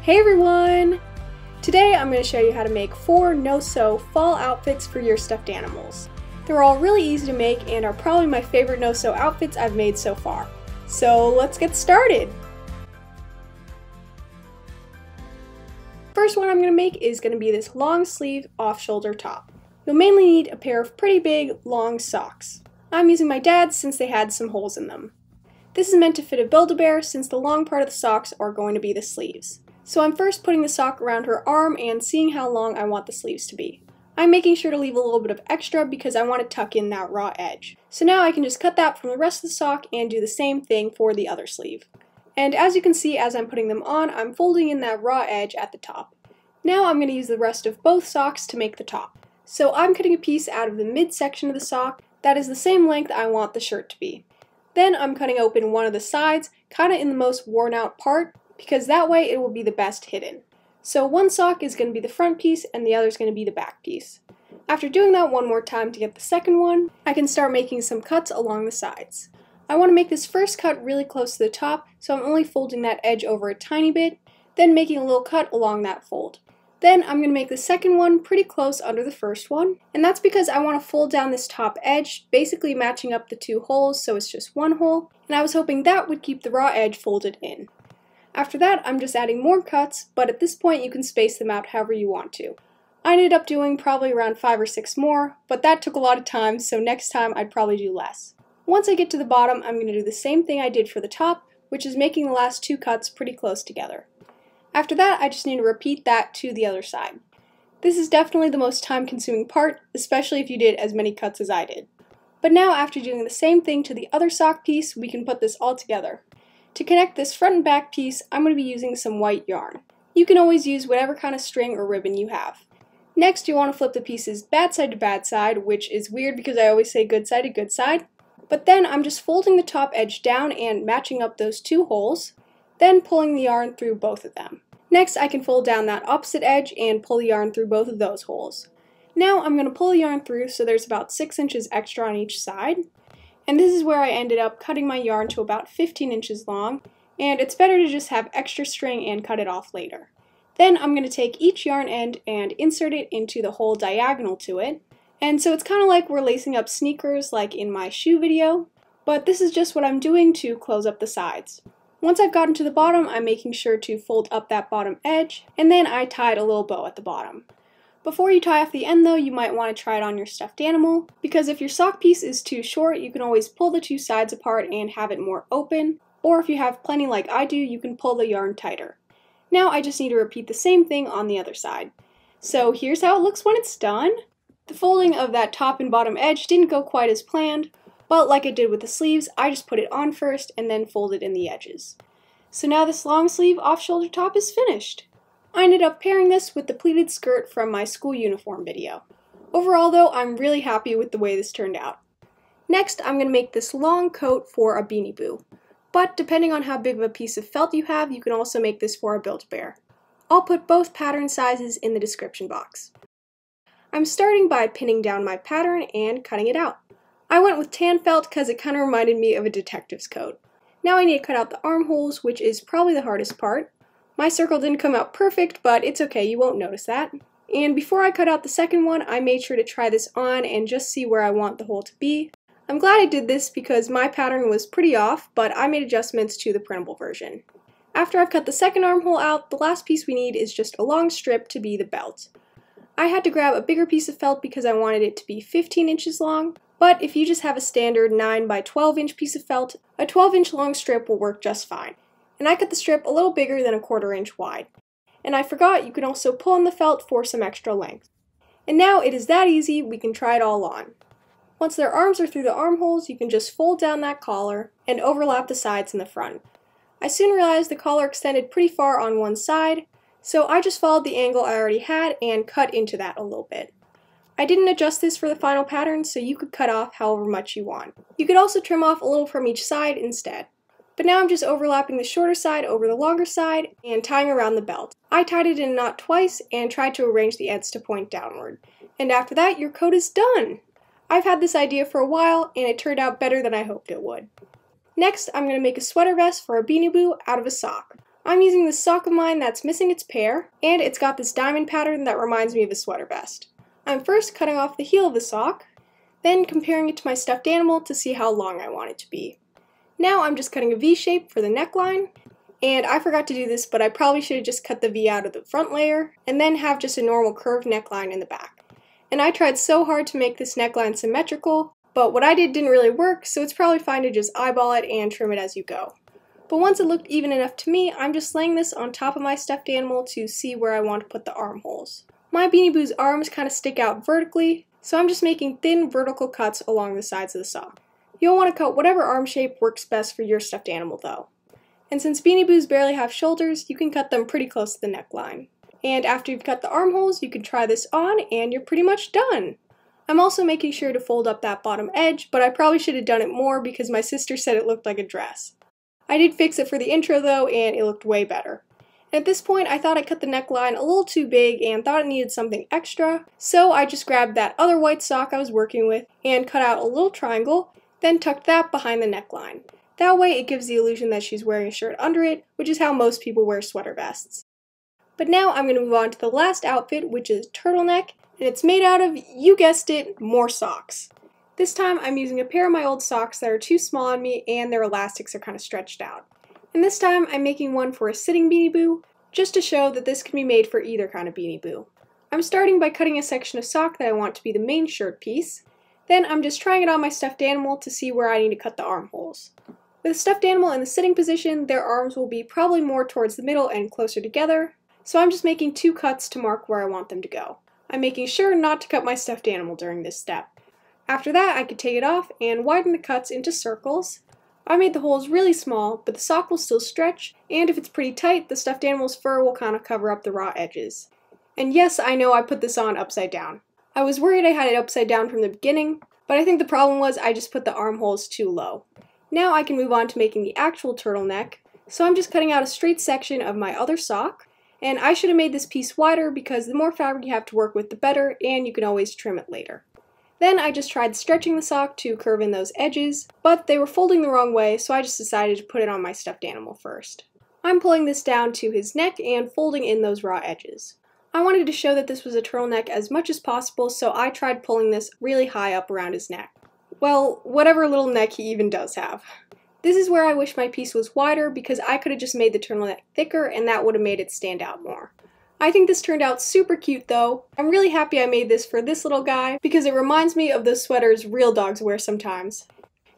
Hey everyone! Today I'm going to show you how to make 4 no-sew fall outfits for your stuffed animals. They're all really easy to make and are probably my favorite no-sew outfits I've made so far. So let's get started! First one I'm going to make is going to be this long sleeve off-shoulder top. You'll mainly need a pair of pretty big, long socks. I'm using my dad's since they had some holes in them. This is meant to fit a Build-A-Bear since the long part of the socks are going to be the sleeves. So I'm first putting the sock around her arm and seeing how long I want the sleeves to be. I'm making sure to leave a little bit of extra because I want to tuck in that raw edge. So now I can just cut that from the rest of the sock and do the same thing for the other sleeve. And as you can see as I'm putting them on, I'm folding in that raw edge at the top. Now I'm going to use the rest of both socks to make the top. So I'm cutting a piece out of the midsection of the sock that is the same length I want the shirt to be. Then I'm cutting open one of the sides, kind of in the most worn out part, because that way it will be the best hidden. So one sock is going to be the front piece and the other is going to be the back piece. After doing that one more time to get the second one, I can start making some cuts along the sides. I want to make this first cut really close to the top, so I'm only folding that edge over a tiny bit, then making a little cut along that fold. Then I'm going to make the second one pretty close under the first one, and that's because I want to fold down this top edge, basically matching up the two holes so it's just one hole, and I was hoping that would keep the raw edge folded in. After that, I'm just adding more cuts, but at this point you can space them out however you want to. I ended up doing probably around 5 or 6 more, but that took a lot of time, so next time I'd probably do less. Once I get to the bottom, I'm going to do the same thing I did for the top, which is making the last 2 cuts pretty close together. After that, I just need to repeat that to the other side. This is definitely the most time-consuming part, especially if you did as many cuts as I did. But now, after doing the same thing to the other sock piece, we can put this all together. To connect this front and back piece, I'm going to be using some white yarn. You can always use whatever kind of string or ribbon you have. Next, you want to flip the pieces bad side to bad side, which is weird because I always say good side to good side. But then I'm just folding the top edge down and matching up those 2 holes, then pulling the yarn through both of them. Next, I can fold down that opposite edge and pull the yarn through both of those holes. Now I'm going to pull the yarn through so there's about 6 inches extra on each side. And this is where I ended up cutting my yarn to about 15 inches long, and it's better to just have extra string and cut it off later. Then I'm going to take each yarn end and insert it into the hole diagonal to it. And so it's kind of like we're lacing up sneakers like in my shoe video, but this is just what I'm doing to close up the sides. Once I've gotten to the bottom, I'm making sure to fold up that bottom edge, and then I tied a little bow at the bottom. Before you tie off the end though, you might want to try it on your stuffed animal, because if your sock piece is too short, you can always pull the 2 sides apart and have it more open, or if you have plenty like I do, you can pull the yarn tighter. Now I just need to repeat the same thing on the other side. So here's how it looks when it's done. The folding of that top and bottom edge didn't go quite as planned, but like I did with the sleeves, I just put it on first and then folded in the edges. So now this long sleeve off-shoulder top is finished. I ended up pairing this with the pleated skirt from my school uniform video. Overall though, I'm really happy with the way this turned out. Next, I'm going to make this long coat for a Beanie Boo. But depending on how big of a piece of felt you have, you can also make this for a Build-A-Bear. I'll put both pattern sizes in the description box. I'm starting by pinning down my pattern and cutting it out. I went with tan felt because it kind of reminded me of a detective's coat. Now I need to cut out the armholes, which is probably the hardest part. My circle didn't come out perfect, but it's okay, you won't notice that. And before I cut out the second one, I made sure to try this on and just see where I want the hole to be. I'm glad I did this because my pattern was pretty off, but I made adjustments to the printable version. After I've cut the second armhole out, the last piece we need is just a long strip to be the belt. I had to grab a bigger piece of felt because I wanted it to be 15 inches long, but if you just have a standard 9 by 12 inch piece of felt, a 12-inch long strip will work just fine. And I cut the strip a little bigger than a 1/4 inch wide. And I forgot you can also pull on the felt for some extra length. And now it is that easy, we can try it all on. Once their arms are through the armholes, you can just fold down that collar and overlap the sides in the front. I soon realized the collar extended pretty far on one side, so I just followed the angle I already had and cut into that a little bit. I didn't adjust this for the final pattern, so you could cut off however much you want. You could also trim off a little from each side instead. But now I'm just overlapping the shorter side over the longer side and tying around the belt. I tied it in a knot twice and tried to arrange the ends to point downward. And after that, your coat is done! I've had this idea for a while, and it turned out better than I hoped it would. Next, I'm going to make a sweater vest for a Beanie Boo out of a sock. I'm using this sock of mine that's missing its pair, and it's got this diamond pattern that reminds me of a sweater vest. I'm first cutting off the heel of the sock, then comparing it to my stuffed animal to see how long I want it to be. Now I'm just cutting a V shape for the neckline, and I forgot to do this, but I probably should have just cut the V out of the front layer, and then have just a normal curved neckline in the back. And I tried so hard to make this neckline symmetrical, but what I did didn't really work, so it's probably fine to just eyeball it and trim it as you go. But once it looked even enough to me, I'm just laying this on top of my stuffed animal to see where I want to put the armholes. My Beanie Boo's arms kind of stick out vertically, so I'm just making thin vertical cuts along the sides of the sock. You'll want to cut whatever arm shape works best for your stuffed animal though. And since Beanie Boos barely have shoulders, you can cut them pretty close to the neckline. And after you've cut the armholes, you can try this on and you're pretty much done! I'm also making sure to fold up that bottom edge, but I probably should have done it more because my sister said it looked like a dress. I did fix it for the intro though, and it looked way better. And at this point, I thought I cut the neckline a little too big and thought it needed something extra, so I just grabbed that other white sock I was working with and cut out a little triangle, then tucked that behind the neckline. That way it gives the illusion that she's wearing a shirt under it, which is how most people wear sweater vests. But now I'm going to move on to the last outfit, which is turtleneck, and it's made out of, you guessed it, more socks. This time I'm using a pair of my old socks that are too small on me and their elastics are kind of stretched out. And this time I'm making one for a sitting Beanie Boo, just to show that this can be made for either kind of Beanie Boo. I'm starting by cutting a section of sock that I want to be the main shirt piece, then I'm just trying it on my stuffed animal to see where I need to cut the armholes. With the stuffed animal in the sitting position, their arms will be probably more towards the middle and closer together, so I'm just making 2 cuts to mark where I want them to go. I'm making sure not to cut my stuffed animal during this step. After that, I could take it off and widen the cuts into circles. I made the holes really small, but the sock will still stretch, and if it's pretty tight, the stuffed animal's fur will kind of cover up the raw edges. And yes, I know I put this on upside down. I was worried I had it upside down from the beginning, but I think the problem was I just put the armholes too low. Now I can move on to making the actual turtleneck, so I'm just cutting out a straight section of my other sock, and I should have made this piece wider because the more fabric you have to work with the better, and you can always trim it later. Then I just tried stretching the sock to curve in those edges, but they were folding the wrong way, so I just decided to put it on my stuffed animal first. I'm pulling this down to his neck and folding in those raw edges. I wanted to show that this was a turtleneck as much as possible, so I tried pulling this really high up around his neck. Well, whatever little neck he even does have. This is where I wish my piece was wider because I could have just made the turtleneck thicker and that would have made it stand out more. I think this turned out super cute though. I'm really happy I made this for this little guy because it reminds me of those sweaters real dogs wear sometimes.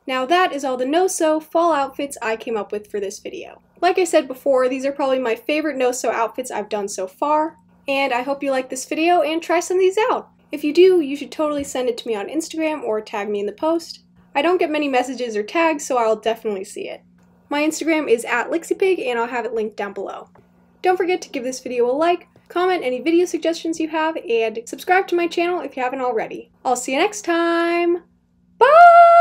Now that is all the no-sew fall outfits I came up with for this video. Like I said before, these are probably my favorite no-sew outfits I've done so far, and I hope you like this video and try some of these out. If you do, you should totally send it to me on Instagram or tag me in the post. I don't get many messages or tags, so I'll definitely see it. My Instagram is @LixiePig and I'll have it linked down below. Don't forget to give this video a like, comment any video suggestions you have, and subscribe to my channel if you haven't already. I'll see you next time! Bye!